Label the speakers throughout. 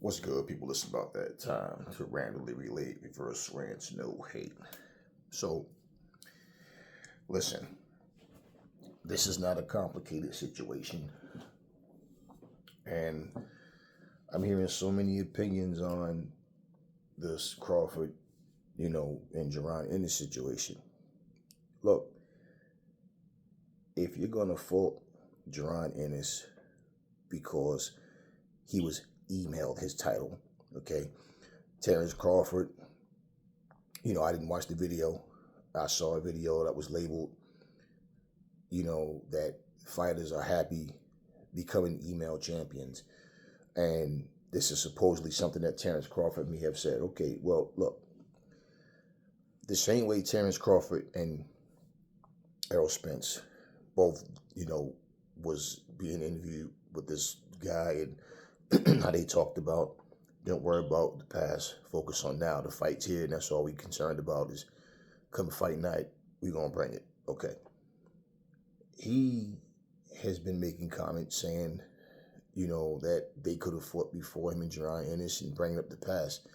Speaker 1: What's good, people? It's about that time to randomly relate reverse rants, no hate. So, listen, this is not a complicated situation, and I'm hearing so many opinions on this Crawford, and Jaron Ennis situation. Look, if you're gonna fault Jaron Ennis because he was emailed his title, okay, Terrence Crawford. I didn't watch the video. I saw a video that was labeled, that fighters are happy becoming email champions. And this is supposedly something that Terrence Crawford may have said. Okay, well, look, the same way Terrence Crawford and Errol Spence both, was being interviewed with this guy and how they talked about, don't worry about the past, focus on now. The fight's here, and that's all we concerned about is come fight night, we gonna bring it. Okay. He has been making comments saying, that they could have fought before him and Jaron Ennis and bringing up the past.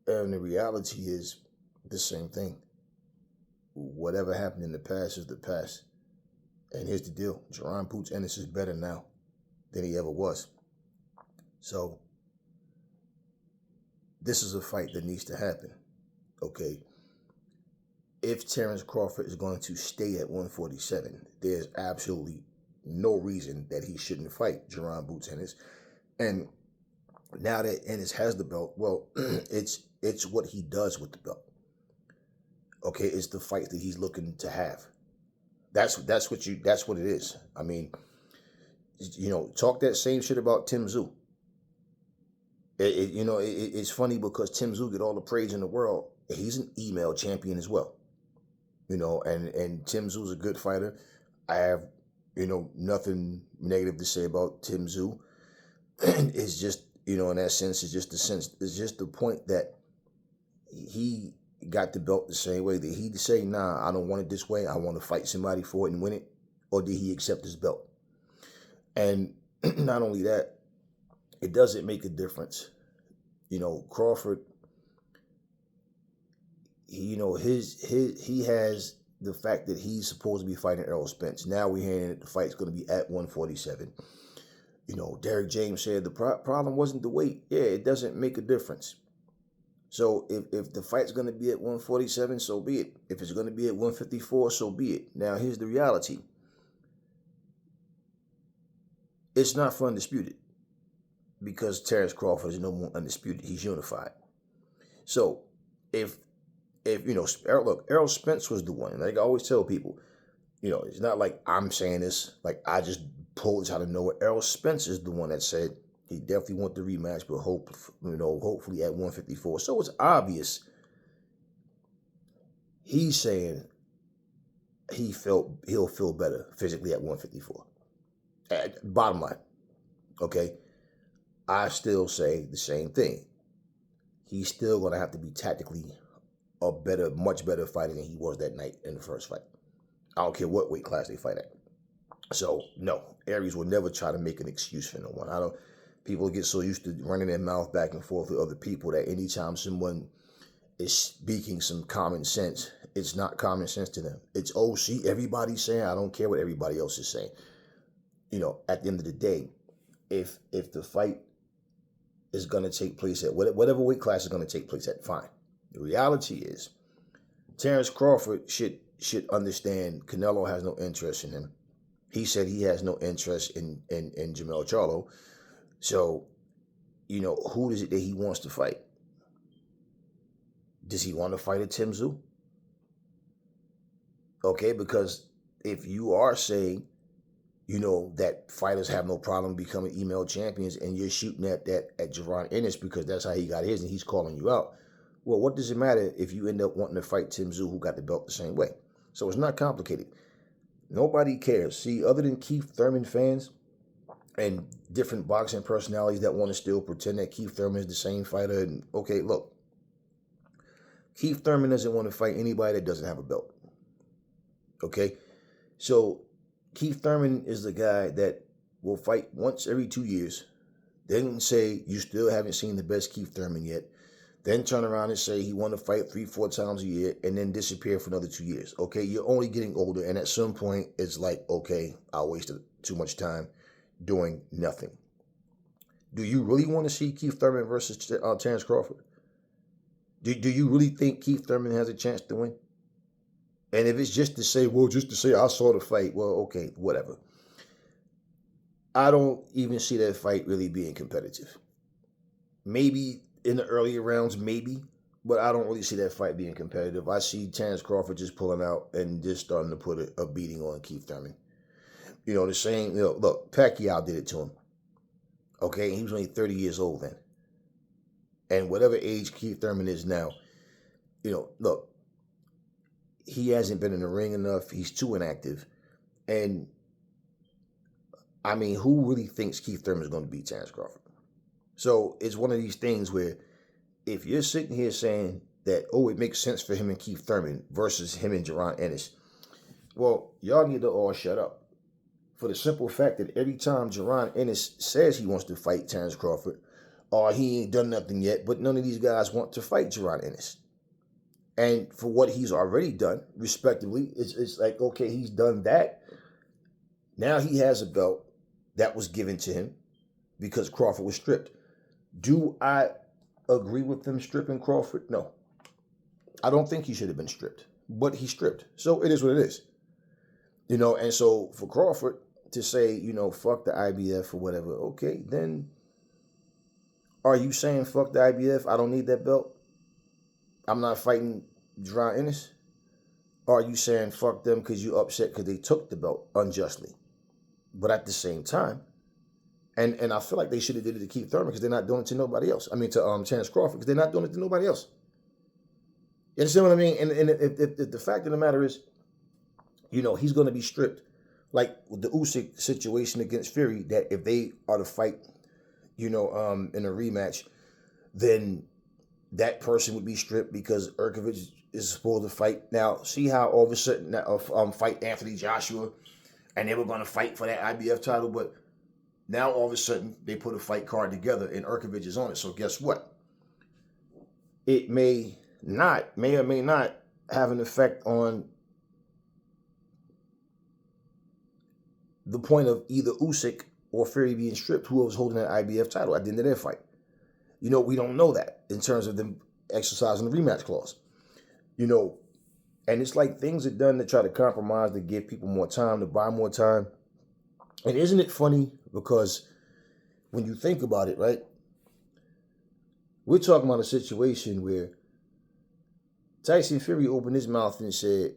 Speaker 1: And the reality is the same thing. Whatever happened in the past is the past. And here's the deal. Jaron Boots Ennis is better now than he ever was. So this is a fight that needs to happen. Okay. If Terrence Crawford is going to stay at 147, there's absolutely no reason that he shouldn't fight Jaron Boots Ennis. And now that Ennis has the belt, well, it's what he does with the belt. Okay, it's the fight that he's looking to have. That's what it is. I mean, talk that same shit about Tim Tszyu. It's funny because Tim Tszyu get all the praise in the world. He's an email champion as well. And Tim Tszyu's a good fighter. I have, nothing negative to say about Tim Tszyu. It's just, in that sense, it's just the point that he got the belt the same way. Did he say, nah, I don't want it this way, I want to fight somebody for it and win it? Or did he accept his belt? And not only that, it doesn't make a difference. Crawford, he has the fact that he's supposed to be fighting Errol Spence. Now we're hearing that the fight's going to be at 147. Derek James said the problem wasn't the weight. Yeah, it doesn't make a difference. So if the fight's going to be at 147, so be it. If it's going to be at 154, so be it. Now, here's the reality. It's not for undisputed because Terrence Crawford is no more undisputed. He's unified. So if Errol Spence was the one. Like I always tell people, it's not like I'm saying this, like I just pulled this out of nowhere. Errol Spence is the one that said he definitely want the rematch, but hopefully at 154. So it's obvious he's saying he'll feel better physically at 154. Bottom line, okay, I still say the same thing. He's still going to have to be tactically much better fighter than he was that night in the first fight. I don't care what weight class they fight at. So no, Aries will never try to make an excuse for no one. People get so used to running their mouth back and forth with other people that anytime someone is speaking some common sense, it's not common sense to them. It's, oh, see, everybody's saying, I don't care what everybody else is saying. At the end of the day, if the fight is going to take place at whatever weight class is going to take place at, fine. The reality is, Terrence Crawford should understand Canelo has no interest in him. He said he has no interest in Jermell Charlo. So, who is it that he wants to fight? Does he want to fight a Tim Tszyu? Okay, because if you are saying, that fighters have no problem becoming email champions and you're shooting at Jaron Ennis because that's how he got his and he's calling you out, well, what does it matter if you end up wanting to fight Tim Tszyu who got the belt the same way? So it's not complicated. Nobody cares. See, other than Keith Thurman fans and different boxing personalities that want to still pretend that Keith Thurman is the same fighter. And okay, look, Keith Thurman doesn't want to fight anybody that doesn't have a belt. Okay? So Keith Thurman is the guy that will fight once every 2 years. Then say you still haven't seen the best Keith Thurman yet. Then turn around and say he want to fight 3-4 times a year and then disappear for another 2 years. Okay, you're only getting older, and at some point it's like, okay, I wasted too much time doing nothing. Do you really want to see Keith Thurman versus Terrence Crawford? Do you really think Keith Thurman has a chance to win? And if it's just to say, well, just to say I saw the fight, well, okay, whatever. I don't even see that fight really being competitive. Maybe in the earlier rounds, maybe, but I don't really see that fight being competitive. I see Terrence Crawford just pulling out and just starting to put a beating on Keith Thurman. You know, the same, look, Pacquiao did it to him. Okay, he was only 30 years old then. And whatever age Keith Thurman is now, look, he hasn't been in the ring enough. He's too inactive. And, I mean, who really thinks Keith Thurman is going to beat Terrence Crawford? So it's one of these things where if you're sitting here saying that, it makes sense for him and Keith Thurman versus him and Jaron Ennis, well, y'all need to all shut up. For the simple fact that every time Jaron Ennis says he wants to fight Terrence Crawford, he ain't done nothing yet, but none of these guys want to fight Jaron Ennis. And for what he's already done, respectively, it's like, okay, he's done that. Now he has a belt that was given to him because Crawford was stripped. Do I agree with them stripping Crawford? No. I don't think he should have been stripped, but he's stripped. So it is what it is. And so for Crawford to say, fuck the IBF or whatever, okay, then are you saying fuck the IBF? I don't need that belt. I'm not fighting Jaron Ennis. Or are you saying fuck them because you upset because they took the belt unjustly? But at the same time, and I feel like they should have did it to Keith Thurman because they're not doing it to nobody else. I mean, to Terrence Crawford because they're not doing it to nobody else. You understand what I mean? And if the fact of the matter is, he's going to be stripped. Like with the Usyk situation against Fury, that if they are to fight, in a rematch, then that person would be stripped because Urkovich is supposed to fight. Now, see how all of a sudden fight Anthony Joshua, and they were going to fight for that IBF title, but now all of a sudden they put a fight card together and Urkovich is on it. So guess what? It may or may not have an effect on the point of either Usyk or Fury being stripped, who was holding that IBF title at the end of their fight. We don't know that in terms of them exercising the rematch clause. And it's like things are done to try to compromise, to give people more time, to buy more time. And isn't it funny? Because when you think about it, right? We're talking about a situation where Tyson Fury opened his mouth and said,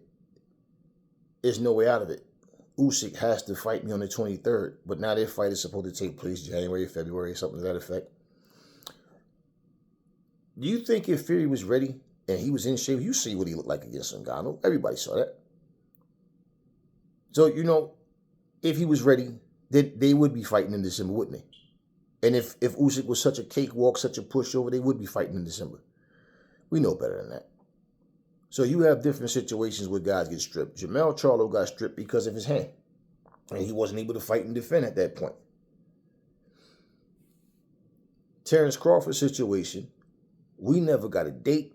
Speaker 1: there's no way out of it. Usyk has to fight me on the 23rd, but now their fight is supposed to take place January, February, something to that effect. Do you think if Fury was ready and he was in shape, you see what he looked like against Ngannou? Everybody saw that. So, if he was ready, they would be fighting in December, wouldn't they? And if Usyk was such a cakewalk, such a pushover, they would be fighting in December. We know better than that. So you have different situations where guys get stripped. Jermell Charlo got stripped because of his hand. And he wasn't able to fight and defend at that point. Terrence Crawford's situation, we never got a date.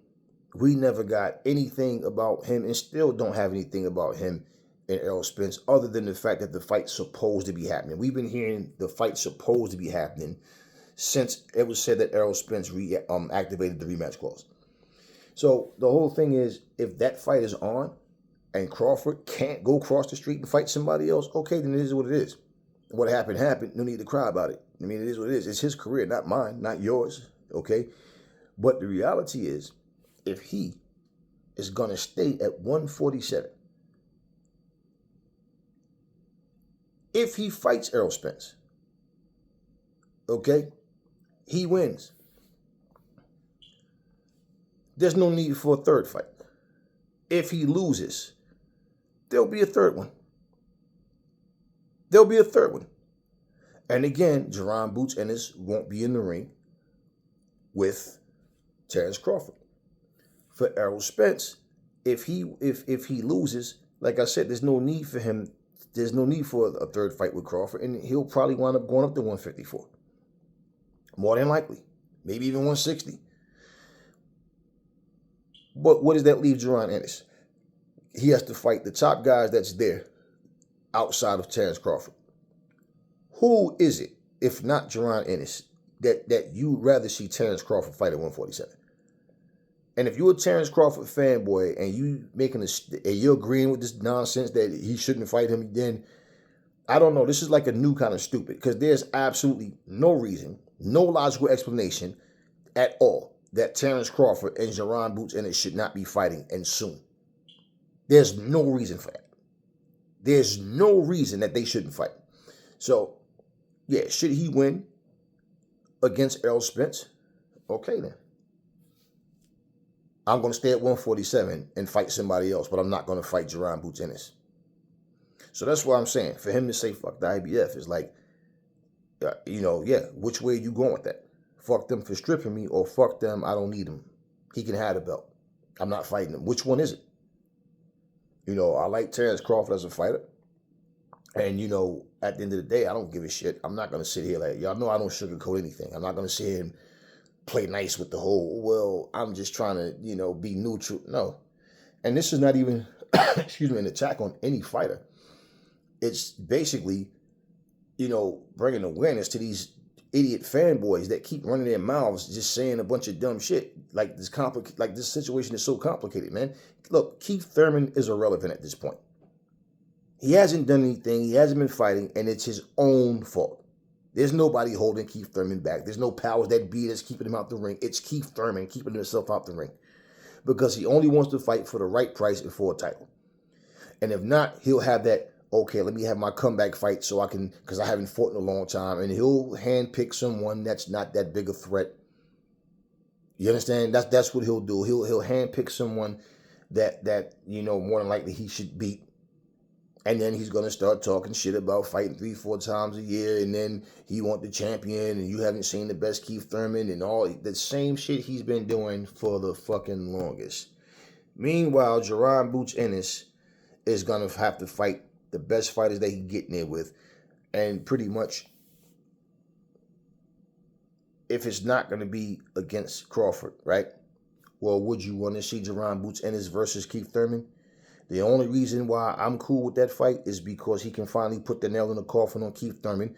Speaker 1: We never got anything about him and still don't have anything about him and Errol Spence other than the fact that the fight's supposed to be happening. We've been hearing the fight's supposed to be happening since it was said that Errol Spence activated the rematch clause. So the whole thing is, if that fight is on and Crawford can't go across the street and fight somebody else, okay, then it is what it is. What happened, happened. No need to cry about it. I mean, it is what it is. It's his career, not mine, not yours, okay? But the reality is, if he is going to stay at 147, if he fights Errol Spence, okay, he wins. There's no need for a third fight. If he loses, there'll be a third one. There'll be a third one. And again, Jaron Boots Ennis won't be in the ring with Terrence Crawford. For Errol Spence, if he loses, like I said, there's no need for him. There's no need for a third fight with Crawford, and he'll probably wind up going up to 154. More than likely. Maybe even 160. But what does that leave Jaron Ennis? He has to fight the top guys that's there outside of Terrence Crawford. Who is it, if not Jaron Ennis, that you'd rather see Terrence Crawford fight at 147? And if you're a Terrence Crawford fanboy and you're agreeing with this nonsense that he shouldn't fight him, then I don't know. This is like a new kind of stupid, because there's absolutely no reason, no logical explanation at all that Terrence Crawford and Jaron Boots Ennis should not be fighting, and soon. There's no reason for that. There's no reason that they shouldn't fight. So, yeah, should he win against Errol Spence? Okay, then. I'm going to stay at 147 and fight somebody else, but I'm not going to fight Jaron Boots Ennis. So that's what I'm saying. For him to say fuck the IBF is like, which way are you going with that? Fuck them for stripping me, or fuck them, I don't need him. He can have the belt. I'm not fighting him. Which one is it? I like Terrence Crawford as a fighter. And, at the end of the day, I don't give a shit. I'm not going to sit here like, y'all know I don't sugarcoat anything. I'm not going to sit here and play nice with the whole, well, I'm just trying to, be neutral. No. And this is not even, an attack on any fighter. It's basically, bringing awareness to these idiot fanboys that keep running their mouths just saying a bunch of dumb shit. Like this situation is so complicated, man. Look, Keith Thurman is irrelevant at this point. He hasn't done anything. He hasn't been fighting, and it's his own fault. There's nobody holding Keith Thurman back. There's no powers that be that's keeping him out the ring. It's Keith Thurman keeping himself out the ring because he only wants to fight for the right price and for a title. And if not, he'll have that, okay, let me have my comeback fight so I can, because I haven't fought in a long time, and he'll handpick someone that's not that big a threat. You understand? That's what he'll do. He'll handpick someone that more than likely he should beat. And then he's going to start talking shit about fighting 3-4 times a year. And then he want the champion. And you haven't seen the best Keith Thurman. And all the same shit he's been doing for the fucking longest. Meanwhile, Jaron Boots Ennis is going to have to fight the best fighters that he can get in there with. And pretty much, if it's not going to be against Crawford, right? Well, would you want to see Jaron Boots Ennis versus Keith Thurman? The only reason why I'm cool with that fight is because he can finally put the nail in the coffin on Keith Thurman,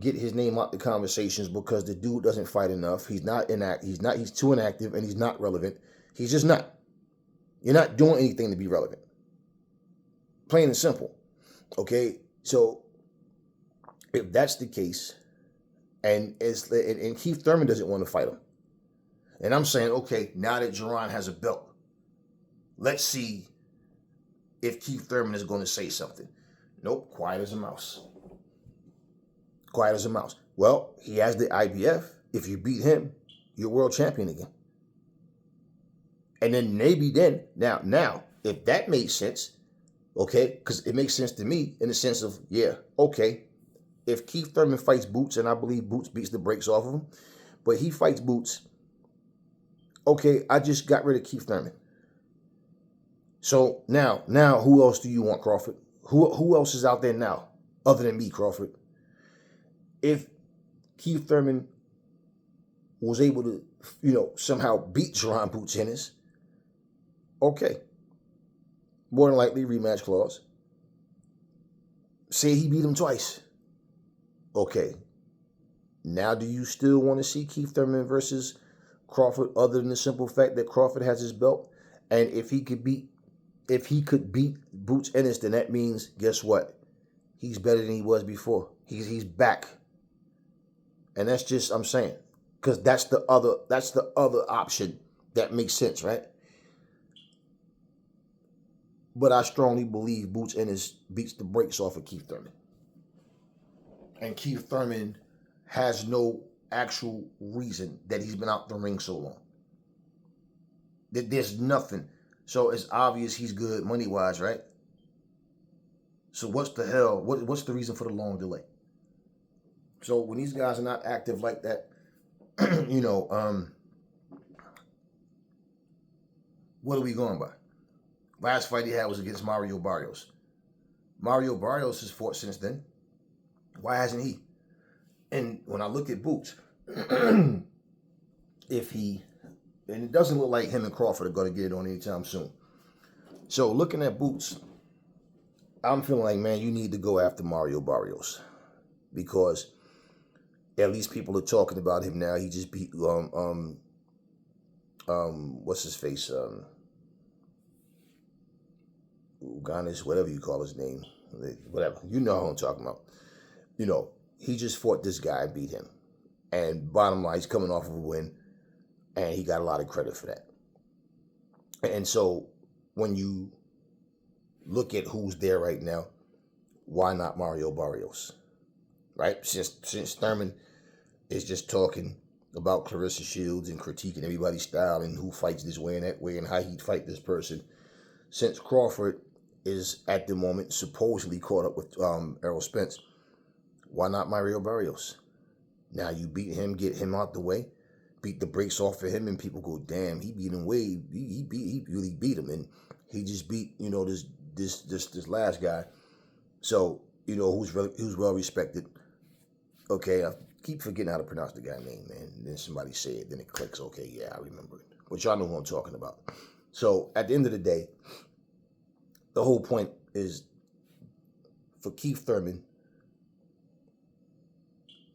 Speaker 1: get his name out the conversations, because the dude doesn't fight enough. He's too inactive, and he's not relevant. He's just not. You're not doing anything to be relevant. Plain and simple. Okay? So if that's the case, and Keith Thurman doesn't want to fight him, and I'm saying, okay, now that Jaron has a belt, let's see if Keith Thurman is going to say something. Nope, quiet as a mouse. Quiet as a mouse. Well, he has the IBF. If you beat him, you're world champion again. And then maybe now, if that makes sense, okay, because it makes sense to me in the sense of, yeah, okay, if Keith Thurman fights Boots, and I believe Boots beats the brakes off of him, but he fights Boots, okay, I just got rid of Keith Thurman. So now, who else do you want, Crawford? Who else is out there now, other than me, Crawford? If Keith Thurman was able to, somehow beat Jaron Boots Ennis, okay, more than likely rematch clause. Say he beat him twice. Okay. Now, do you still want to see Keith Thurman versus Crawford, other than the simple fact that Crawford has his belt? And if he could beat Boots Ennis, then that means, guess what? He's better than he was before. He's back. And that's just, I'm saying, because that's the other option that makes sense, right? But I strongly believe Boots Ennis beats the brakes off of Keith Thurman. And Keith Thurman has no actual reason that he's been out the ring so long. There's nothing. So it's obvious he's good money-wise, right? So what's the hell? What's the reason for the long delay? So when these guys are not active like that, what are we going by? Last fight he had was against Mario Barrios. Mario Barrios has fought since then. Why hasn't he? And when I look at Boots, if he, and it doesn't look like him and Crawford are going to get it on anytime soon. So looking at Boots, I'm feeling like, man, you need to go after Mario Barrios, because at least people are talking about him now. He just beat what's his face, Uganis, whatever you call his name, whatever, you know who I'm talking about. You know, he just fought this guy and beat him, and bottom line, he's coming off of a win, and he got a lot of credit for that. And so when you look at who's there right now, why not Mario Barrios, right? Since Thurman is just talking about Clarissa Shields and critiquing everybody's style and who fights this way and that way and how he'd fight this person, since Crawford is at the moment supposedly caught up with Errol Spence, why not Mario Barrios? Now you beat him, get him out the way, beat the brakes off of him, and people go, damn, he beat him way, he really beat him, and he just beat, you know, this last guy. So, you know, who's well respected. Okay, I keep forgetting how to pronounce the guy's name, man. And then somebody say it, then it clicks. Okay, yeah, I remember it. But y'all know who I'm talking about. So at the end of the day, the whole point is for Keith Thurman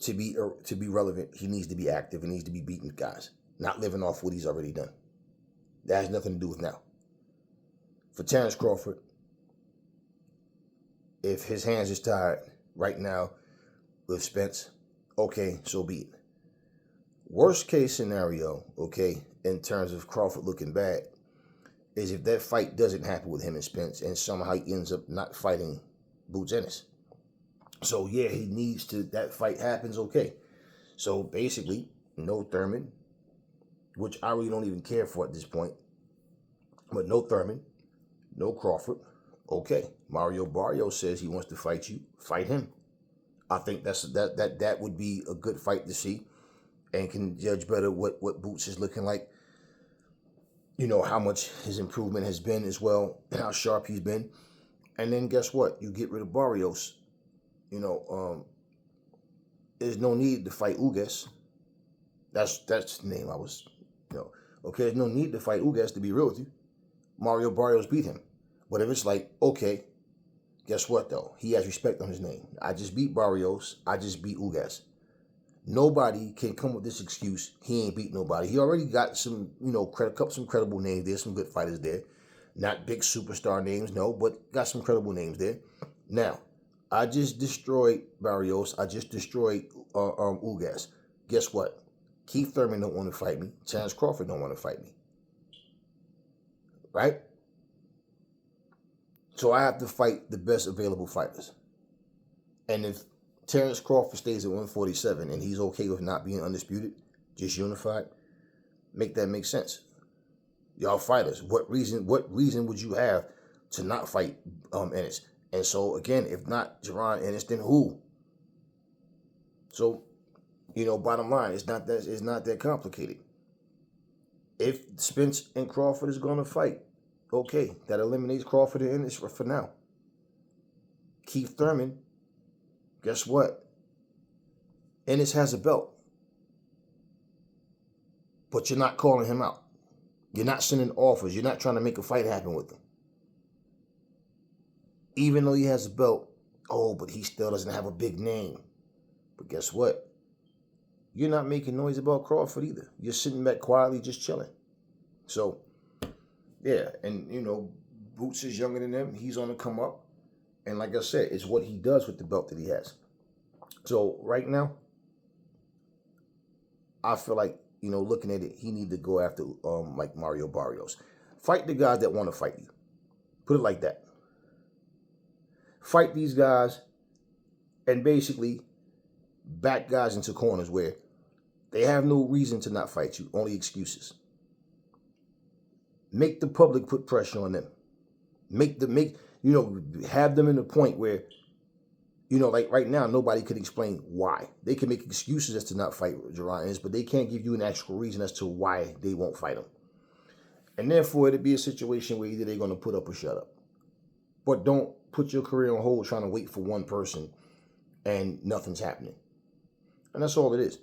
Speaker 1: to be relevant, he needs to be active. He needs to be beating guys, not living off what he's already done. That has nothing to do with now. For Terrence Crawford, if his hands is tied right now with Spence, okay, so be it. Worst case scenario, okay, in terms of Crawford looking bad, is if that fight doesn't happen with him and Spence and somehow he ends up not fighting Boots Ennis. So yeah, he needs to, that fight happens, okay. So basically, no Thurman, which I really don't even care for at this point, but no Thurman, no Crawford, okay. Mario Barrios says he wants to fight you, fight him. I think that would be a good fight to see, and can judge better what Boots is looking like. You know, how much his improvement has been as well, and how sharp he's been. And then guess what? You get rid of Barrios. You know, there's no need to fight Ugas. That's the name I was, you know. Okay, there's no need to fight Ugas, to be real with you. Mario Barrios beat him. But if it's like, okay, guess what though? He has respect on his name. I just beat Barrios. I just beat Ugas. Nobody can come with this excuse. He ain't beat nobody. He already got some, you know, some credible names there, some good fighters there. Not big superstar names, no, but got some credible names there. Now, I just destroyed Barrios. I just destroyed Ugas. Guess what? Keith Thurman don't want to fight me. Terrence Crawford don't want to fight me. Right? So I have to fight the best available fighters. And if Terrence Crawford stays at 147 and he's okay with not being undisputed, just unified, make that make sense. Y'all fighters, what reason would you have to not fight Ennis? And so again, if not Jaron Ennis, then who? So, you know, bottom line, it's not that complicated. If Spence and Crawford is gonna fight, okay, that eliminates Crawford and Ennis for now. Keith Thurman, guess what? Ennis has a belt. But you're not calling him out. You're not sending offers. You're not trying to make a fight happen with him. Even though he has a belt, oh, but he still doesn't have a big name. But guess what? You're not making noise about Crawford either. You're sitting back quietly just chilling. So, yeah, and, you know, Boots is younger than them. He's on the come up. And like I said, it's what he does with the belt that he has. So, right now, I feel like, you know, looking at it, he need to go after, like Mario Barrios. Fight the guys that want to fight you. Put it like that. Fight these guys and basically back guys into corners where they have no reason to not fight you, only excuses. Make the public put pressure on them. Have them in a point where, you know, like right now, nobody could explain why. They can make excuses as to not fight Jaron Ennis, but they can't give you an actual reason as to why they won't fight him. And therefore, it'd be a situation where either they're going to put up or shut up. But don't put your career on hold trying to wait for one person and nothing's happening. And that's all it is.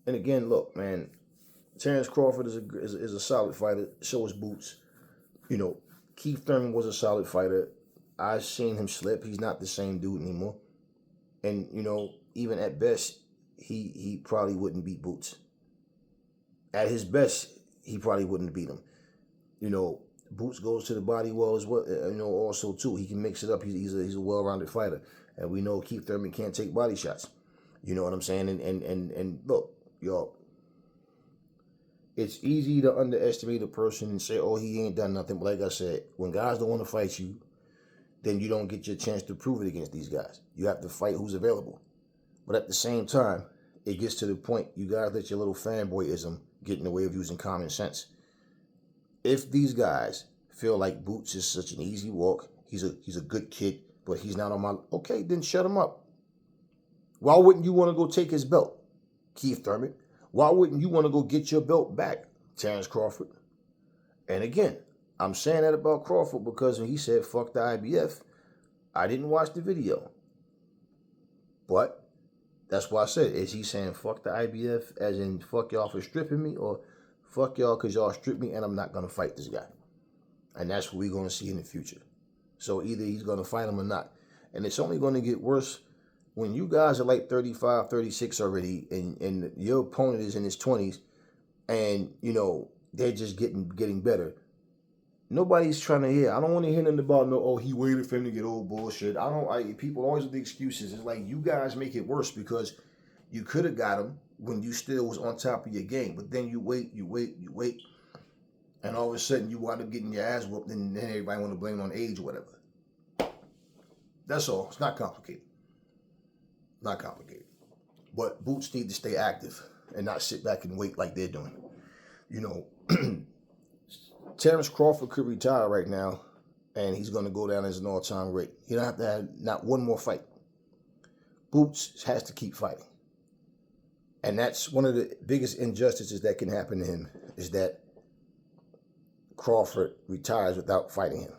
Speaker 1: And again, look, man, Terrence Crawford is a solid fighter. So is Boots. You know, Keith Thurman was a solid fighter. I've seen him slip. He's not the same dude anymore. And, you know, even at best, he probably wouldn't beat Boots. At his best, he probably wouldn't beat him. You know, Boots goes to the body well as well. You know, also too, he can mix it up. He's a well-rounded fighter, and we know Keith Thurman can't take body shots. You know what I'm saying? And look, y'all, it's easy to underestimate a person and say, oh, he ain't done nothing. But like I said, when guys don't want to fight you, then you don't get your chance to prove it against these guys. You have to fight who's available. But at the same time, it gets to the point you guys let your little fanboyism get in the way of using common sense. If these guys feel like Boots is such an easy walk, he's a good kid, but he's not on my... Okay, then shut him up. Why wouldn't you want to go take his belt, Keith Thurman? Why wouldn't you want to go get your belt back, Terrence Crawford? And again, I'm saying that about Crawford because when he said, fuck the IBF, I didn't watch the video. But that's why I said, is he saying fuck the IBF as in fuck y'all for stripping me, or fuck y'all because y'all stripped me and I'm not going to fight this guy? And that's what we're going to see in the future. So either he's going to fight him or not. And it's only going to get worse when you guys are like 35, 36 already, and your opponent is in his 20s, and, you know, they're just getting better. Nobody's trying to hear. I don't want to hear nothing about no, oh, he waited for him to get old bullshit. People always with the excuses. It's like you guys make it worse because you could have got him when you still was on top of your game. But then you wait. And all of a sudden you wind up getting your ass whooped, and then everybody want to blame it on age or whatever. That's all. It's not complicated. Not complicated. But Boots need to stay active and not sit back and wait like they're doing. You know, Terrence Crawford could retire right now, and he's going to go down as an all-time great. He don't have to have not one more fight. Boots has to keep fighting. And that's one of the biggest injustices that can happen to him, is that Crawford retires without fighting him.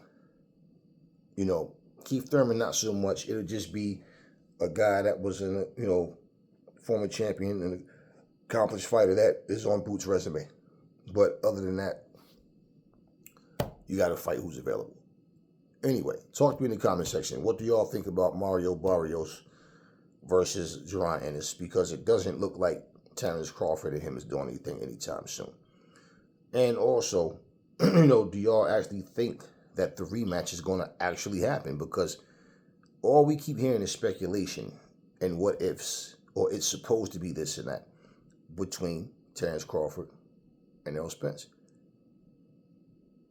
Speaker 1: You know, Keith Thurman, not so much. It'll just be a guy that was a, you know, former champion and accomplished fighter that is on Boots' resume. But other than that, you got to fight who's available. Anyway, talk to me in the comment section. What do y'all think about Mario Barrios versus Jaron Ennis? Because it doesn't look like Terrence Crawford and him is doing anything anytime soon. And also, you know, do y'all actually think that the rematch is going to actually happen? Because all we keep hearing is speculation and what ifs, or it's supposed to be this and that, between Terrence Crawford and Errol Spence.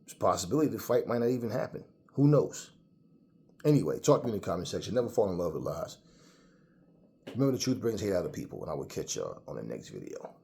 Speaker 1: There's a possibility the fight might not even happen. Who knows? Anyway, talk to me in the comment section. Never fall in love with lies. Remember, the truth brings hate out of people, and I will catch y'all on the next video.